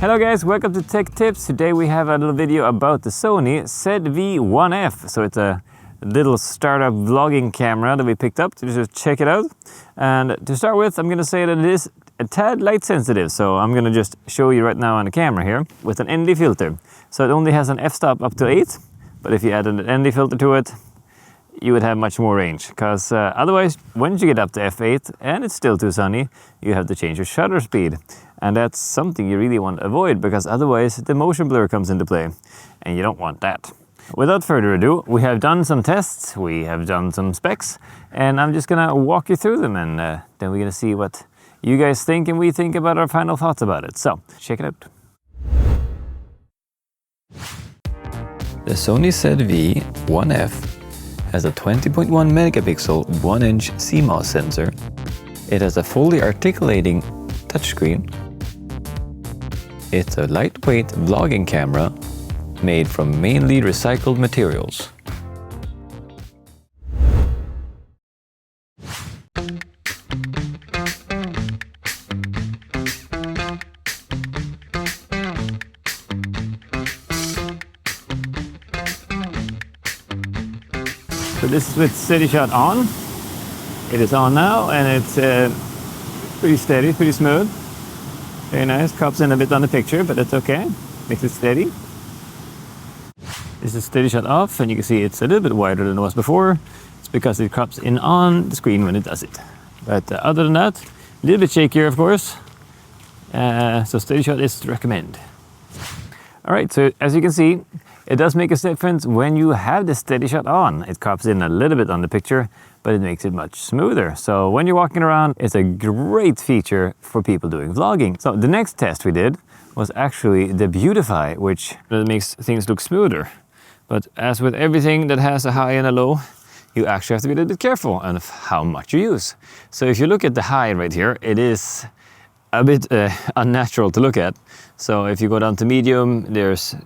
Hello guys, welcome to Tech Tips. Today we have a little video about the Sony ZV-1F. So it's a little startup vlogging camera that we picked up to just check it out. And to start with, I'm going to say that it is a tad light sensitive. So I'm going to just show you right now on the camera here with an ND filter. So it only has an f-stop up to 8, but if you add an ND filter to it, you would have much more range, because otherwise, once you get up to f8 and it's still too sunny, you have to change your shutter speed. And that's something you really want to avoid, because otherwise the motion blur comes into play, and you don't want that. Without further ado, we have done some tests, we have done some specs, and I'm just gonna walk you through them, and then we're gonna see what you guys think and we think about our final thoughts about it. So, check it out. The Sony ZV-1F has a 20.1 megapixel 1-inch CMOS sensor. It has a fully articulating touchscreen. It's a lightweight vlogging camera made from mainly recycled materials. So this is with steady shot on. It is on now, and it's pretty steady, pretty smooth. Very nice. Crops in a bit on the picture, but that's okay. Makes it steady. This is steady shot off, and you can see it's a little bit wider than it was before. It's because it crops in on the screen when it does it. But other than that, a little bit shakier, of course. So steady shot is to recommend. All right, so as you can see, it does make a difference when you have the steady shot on. It crops in a little bit on the picture, but it makes it much smoother. So when you're walking around, it's a great feature for people doing vlogging. So the next test we did was actually the Beautify, which makes things look smoother. But as with everything that has a high and a low, you actually have to be a little bit careful on how much you use. So if you look at the high right here, it is a bit unnatural to look at. So if you go down to medium, there's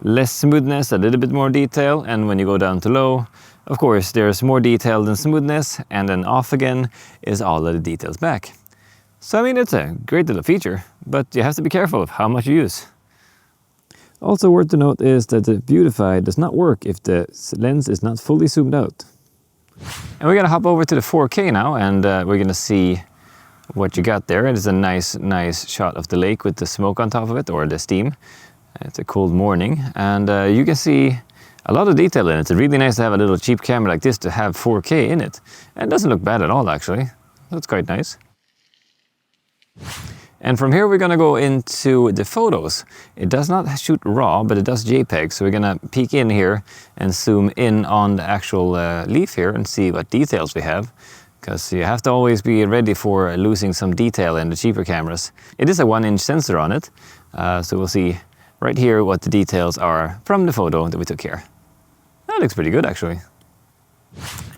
less smoothness, a little bit more detail, and when you go down to low, of course, there's more detail than smoothness, and then off again is all of the details back. So I mean, it's a great little feature, but you have to be careful of how much you use. Also worth to note is that the Beautify does not work if the lens is not fully zoomed out. And we're gonna hop over to the 4K now, and we're gonna see what you got there. It is a nice shot of the lake with the smoke on top of it, or the steam. It's a cold morning, and you can see a lot of detail in it. It's really nice to have a little cheap camera like this to have 4K in it. And it doesn't look bad at all, actually. That's quite nice. And from here we're gonna go into the photos. It does not shoot RAW, but it does JPEG. So we're gonna peek in here and zoom in on the actual leaf here and see what details we have. Because you have to always be ready for losing some detail in the cheaper cameras. It is a 1-inch sensor on it, so we'll see right here what the details are from the photo that we took here. That looks pretty good, actually.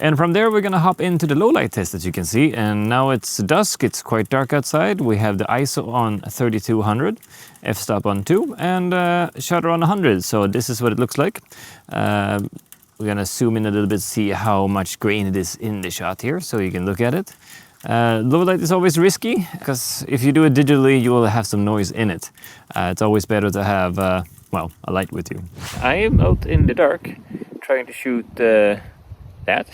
And from there we're gonna hop into the low light test, as you can see. And now it's dusk, it's quite dark outside. We have the ISO on 3200, f-stop on 2, and shutter on 100. So this is what it looks like. We're gonna zoom in a little bit, see how much grain it is in the shot here, so you can look at it. Low light is always risky, because if you do it digitally, you will have some noise in it. It's always better to have, well, a light with you. I am out in the dark, trying to shoot that.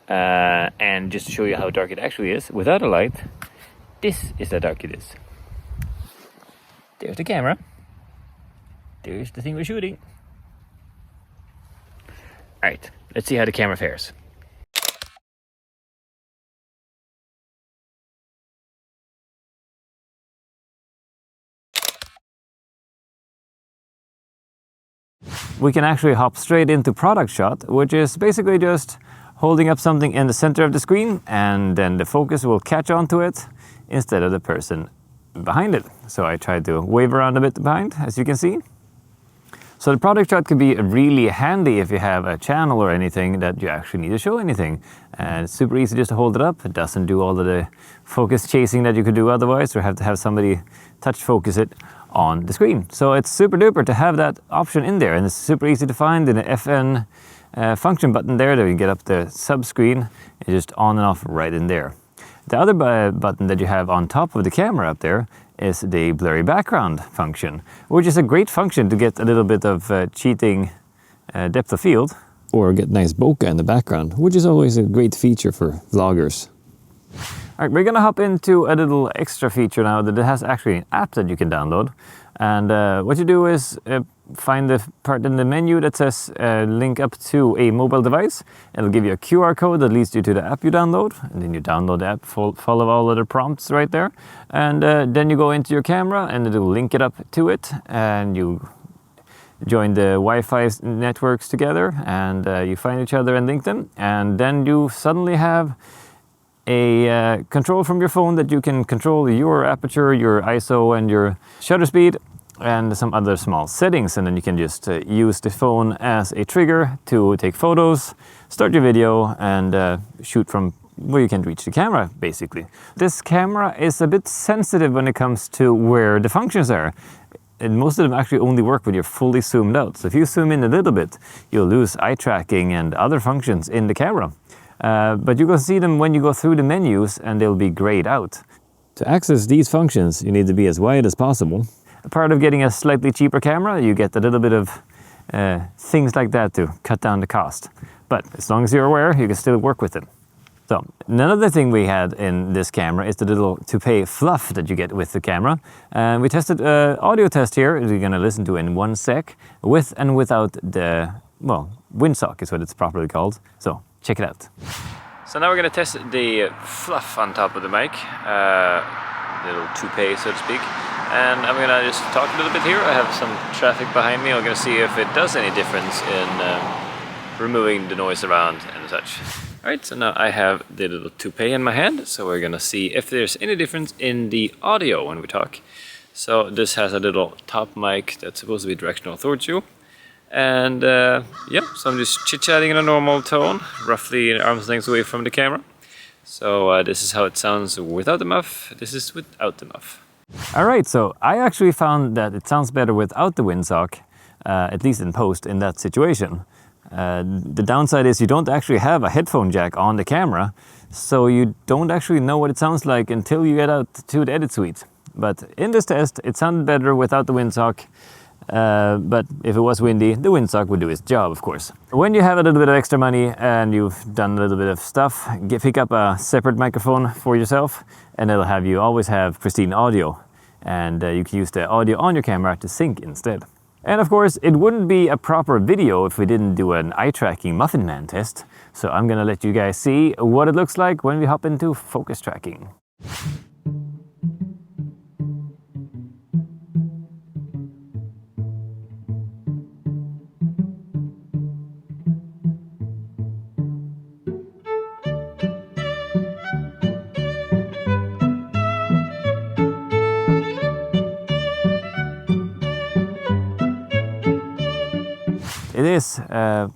And just to show you how dark it actually is, without a light, this is how dark it is. There's the camera. There's the thing we're shooting. Alright, let's see how the camera fares. We can actually hop straight into product shot, which is basically just holding up something in the center of the screen, and then the focus will catch onto it instead of the person behind it. So I tried to wave around a bit behind, as you can see. So the product shot could be really handy if you have a channel or anything that you actually need to show anything. And it's super easy just to hold it up. It doesn't do all of the focus chasing that you could do otherwise, or have to have somebody touch focus it on the screen. So it's super duper to have that option in there, and it's super easy to find in the FN function button there that you get up the sub screen. It's just on and off right in there. The other button that you have on top of the camera up there is the blurry background function, which is a great function to get a little bit of cheating depth of field. Or get nice bokeh in the background, which is always a great feature for vloggers. All right, we're gonna hop into a little extra feature now that it has actually an app that you can download. And what you do is find the part in the menu that says link up to a mobile device. It'll give you a QR code that leads you to the app you download. And then you download the app, follow all of the prompts right there. And then you go into your camera and it'll link it up to it. And you join the Wi-Fi networks together and you find each other and link them. And then you suddenly have a control from your phone that you can control your aperture, your ISO and your shutter speed and some other small settings. And then you can just use the phone as a trigger to take photos, start your video and shoot from where you can reach the camera, basically. This camera is a bit sensitive when it comes to where the functions are. And most of them actually only work when you're fully zoomed out. So if you zoom in a little bit, you'll lose eye tracking and other functions in the camera. But you can see them when you go through the menus and they'll be grayed out. To access these functions, you need to be as wide as possible. A part of getting a slightly cheaper camera, you get a little bit of things like that to cut down the cost. But as long as you're aware, you can still work with them. So, another thing we had in this camera is the little toupee fluff that you get with the camera. And we tested an audio test here, we're going to listen to in 1 sec, with and without the, well, windsock is what it's properly called. So, check it out. So now we're going to test the fluff on top of the mic, little toupee so to speak. And I'm going to just talk a little bit here. I have some traffic behind me. I'm going to see if it does any difference in removing the noise around and such. Alright, so now I have the little toupee in my hand, so we're gonna see if there's any difference in the audio when we talk. So this has a little top mic that's supposed to be directional towards you. And yeah, so I'm just chit-chatting in a normal tone, roughly an arm's length away from the camera. So this is how it sounds without the muff, this is without the muff. Alright, so I actually found that it sounds better without the windsock, at least in post, in that situation. The downside is you don't actually have a headphone jack on the camera, so you don't actually know what it sounds like until you get out to the edit suite. But in this test, it sounded better without the windsock, but if it was windy, the windsock would do its job, of course. When you have a little bit of extra money and you've done a little bit of stuff, pick up a separate microphone for yourself, and it'll have you always have pristine audio. And you can use the audio on your camera to sync instead. And of course, it wouldn't be a proper video if we didn't do an eye-tracking Muffin Man test. So I'm gonna let you guys see what it looks like when we hop into focus tracking. It is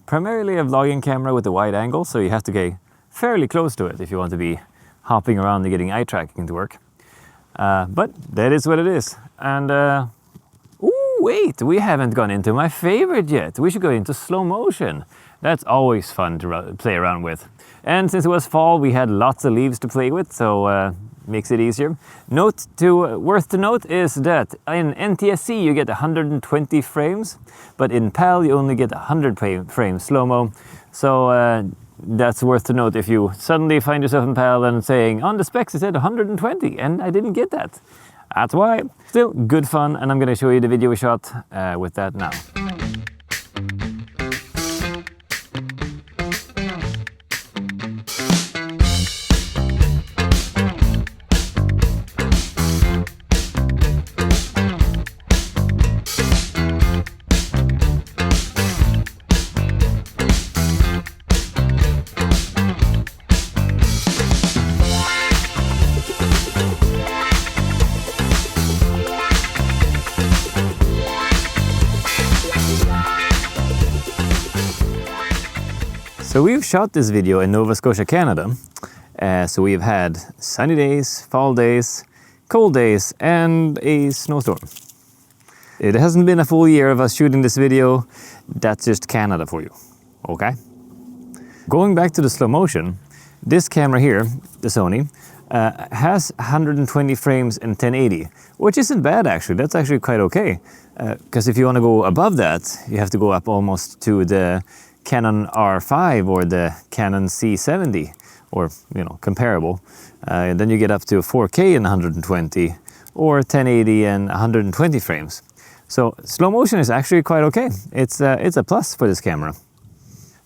primarily a vlogging camera with a wide angle, so you have to get fairly close to it if you want to be hopping around and getting eye tracking to work. But that is what it is. And ooh, wait, we haven't gone into my favorite yet. We should go into slow motion. That's always fun to play around with. And since it was fall, we had lots of leaves to play with, so makes it easier. Worth to note is that in NTSC you get 120 frames, but in PAL you only get 100 frames slow-mo. So that's worth to note if you suddenly find yourself in PAL and saying, on the specs it said 120 and I didn't get that. That's why. Still good fun, and I'm going to show you the video we shot with that now. So we've shot this video in Nova Scotia, Canada. So we've had sunny days, fall days, cold days, and a snowstorm. It hasn't been a full year of us shooting this video. That's just Canada for you, okay? Going back to the slow motion, this camera here, the Sony, has 120 frames in 1080, which isn't bad actually. That's actually quite okay. Because if you want to go above that, you have to go up almost to the Canon R5 or the Canon C70, or comparable. Then you get up to 4K in 120 or 1080 and 120 frames. So slow motion is actually quite okay. It's a plus for this camera.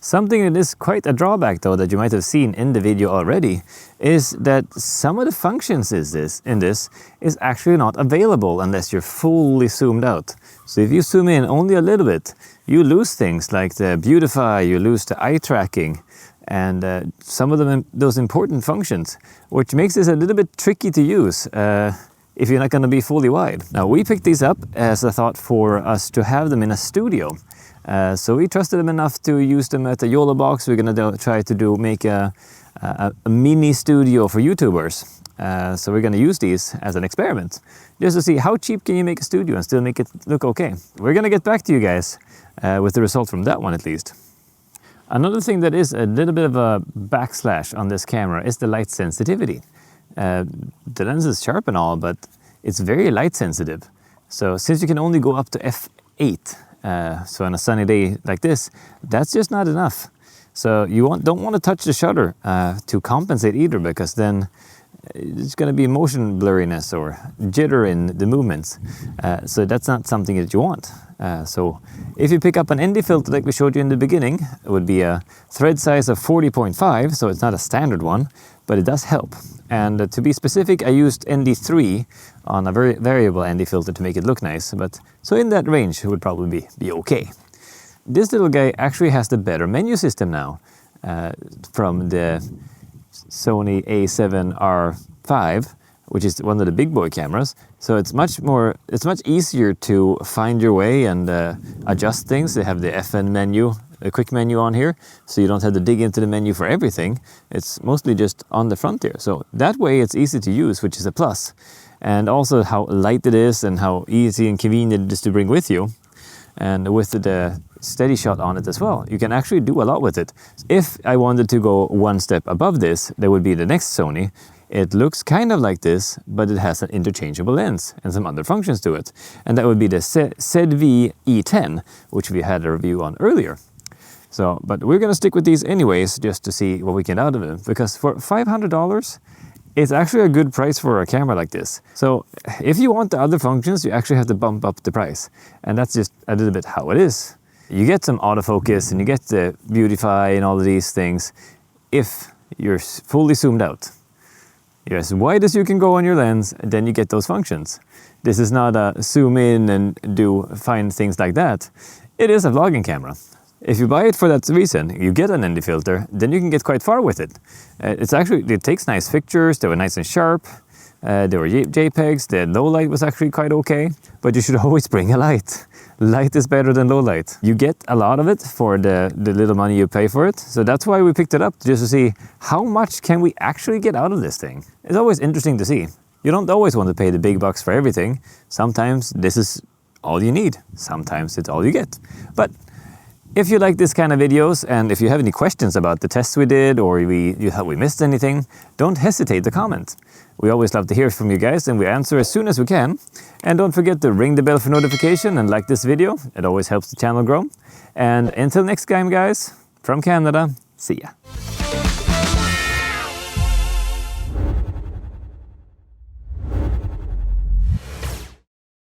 Something that is quite a drawback though, that you might have seen in the video already, is that some of the functions in this is actually not available unless you're fully zoomed out. So if you zoom in only a little bit, you lose things like the beautify, you lose the eye tracking, and some of those important functions, which makes this a little bit tricky to use if you're not going to be fully wide. Now we picked these up as a thought for us to have them in a studio. So we trusted them enough to use them at the YOLO box. We're going to try to make a mini studio for YouTubers. So we're going to use these as an experiment, just to see how cheap can you make a studio and still make it look okay. We're going to get back to you guys with the result from that one at least. Another thing that is a little bit of a backslash on this camera is the light sensitivity. The lens is sharp and all, but it's very light sensitive. So since you can only go up to f8, so on a sunny day like this, that's just not enough. So you don't want to touch the shutter to compensate either, because then it's going to be motion blurriness or jitter in the movements. So that's not something that you want. So if you pick up an ND filter like we showed you in the beginning, it would be a thread size of 40.5, so it's not a standard one, but it does help. And to be specific, I used ND3 on a very variable ND filter to make it look nice, but so in that range it would probably be okay. This little guy actually has the better menu system now from the Sony A7R5, which is one of the big boy cameras. So it's much easier to find your way and adjust things. They have the FN menu, a quick menu on here, so you don't have to dig into the menu for everything. It's mostly just on the front there. So that way it's easy to use, which is a plus. And also how light it is and how easy and convenient it is to bring with you. And with the steady shot on it as well, you can actually do a lot with it. If I wanted to go one step above this, there would be the next Sony. It looks kind of like this, but it has an interchangeable lens and some other functions to it. And that would be the ZV-1F, which we had a review on earlier. So, but we're going to stick with these anyways, just to see what we get out of them. Because for $500, it's actually a good price for a camera like this. So if you want the other functions, you actually have to bump up the price. And that's just a little bit how it is. You get some autofocus and you get the beautify and all of these things if you're fully zoomed out. You're as wide as you can go on your lens, and then you get those functions. This is not a zoom in and find things like that. It is a vlogging camera. If you buy it for that reason, you get an ND filter, then you can get quite far with it. It takes nice pictures, they were nice and sharp, there were JPEGs, the low light was actually quite okay, but you should always bring a light. Light is better than low light. You get a lot of it for the little money you pay for it, so that's why we picked it up, just to see how much can we actually get out of this thing. It's always interesting to see. You don't always want to pay the big bucks for everything. Sometimes this is all you need, sometimes it's all you get. But if you like this kind of videos, and if you have any questions about the tests we did, or we missed anything, don't hesitate to comment. We always love to hear from you guys, and we answer as soon as we can. And don't forget to ring the bell for notification and like this video. It always helps the channel grow. And until next time, guys, from Canada, see ya.